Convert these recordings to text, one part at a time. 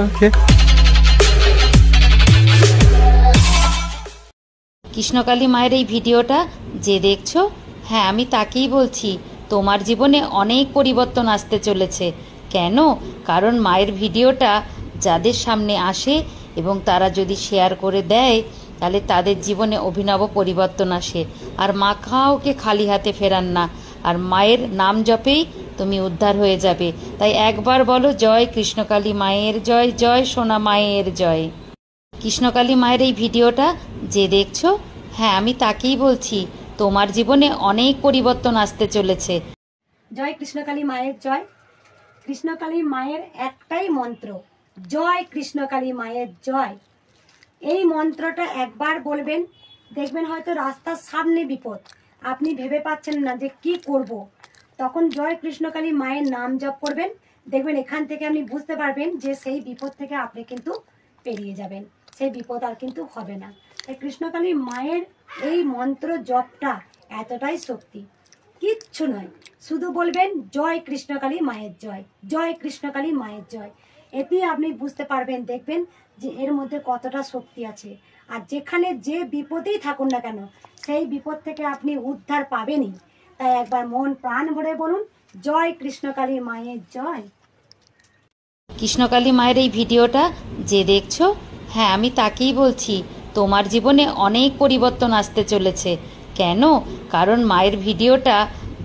ওকে। কৃষ্ণকালী মায়ের এই ভিডিওটা যে দেখছো, হ্যাঁ আমি তাকেই বলছি, তোমার জীবনে অনেক পরিবর্তন আসতে চলেছে। কেন? কারণ মায়ের ভিডিওটা যাদের সামনে আসে এবং তারা যদি শেয়ার করে দেয়, তাহলে তাদের জীবনে অভিনব পরিবর্তন আসে। আর মা কাউকে খালি হাতে ফেরান না, আর মায়ের নাম জপেই তুমি উদ্ধার হয়ে যাবে। তাই একবার বলো, জয় কৃষ্ণকালী মায়ের জয়, জয় সোনা মায়ের জয়। কৃষ্ণকালী মায়ের এই ভিডিওটা যে দেখছো, হ্যাঁ আমি তাকেই বলছি, তোমার জীবনে অনেক পরিবর্তন আসতে চলেছে। জয় কৃষ্ণকালী মায়ের জয়। কৃষ্ণকালী মায়ের একটাই মন্ত্র, জয় কৃষ্ণকালী মায়ের জয়। এই মন্ত্রটা একবার বলবেন, দেখবেন হয়তো রাস্তার সামনে বিপদ, আপনি ভেবে পাচ্ছেন না যে কি করব, তখন জয় কৃষ্ণকালী মায়ের নাম জপ করবেন। দেখবেন এখান থেকে আপনি বুঝতে পারবেন যে সেই বিপদ থেকে আপনি কিন্তু পেরিয়ে যাবেন, সেই বিপদ আর কিন্তু হবে না। তাই কৃষ্ণকালী মায়ের এই মন্ত্র জপটা এতটাই শক্তি, কিচ্ছু নয়, শুধু বলবেন জয় কৃষ্ণকালী মায়ের জয়, জয় কৃষ্ণকালী মায়ের জয়। এতেই আপনি বুঝতে পারবেন, দেখবেন যে এর মধ্যে কতটা শক্তি আছে। আর যেখানে যে বিপদেই থাকুন না কেন, সেই বিপদ থেকে আপনি উদ্ধার পাবেনই। তাই একবার মন প্রাণ ভরে বলুন, জয় কৃষ্ণকালী মায়ের জয়। কৃষ্ণকালী মায়ের এই ভিডিওটা যে দেখছো, হ্যাঁ আমি তাকেই বলছি, তোমার জীবনে অনেক পরিবর্তন আসতে চলেছে। কেন? কারণ মায়ের ভিডিওটা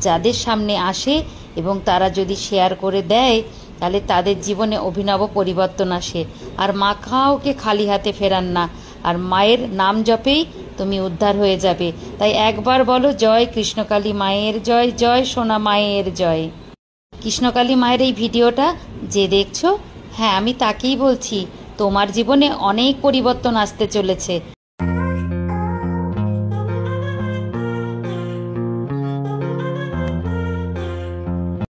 যাদের সামনে আসে এবং তারা যদি শেয়ার করে দেয়, তাহলে তাদের জীবনে অভিনব পরিবর্তন আসে। আর মা কাউকে খালি হাতে ফেরান না, আর মায়ের নাম জপেই তুমি উদ্ধার হয়ে যাবে। তাই একবার বলো, জয় কৃষ্ণকালী মায়ের জয়, জয় সোনা মায়ের জয়। কৃষ্ণকালী মায়ের এই ভিডিওটা যে দেখছো, হ্যাঁ আমি তাকেই বলছি, তোমার জীবনে অনেক পরিবর্তন আসতে চলেছে।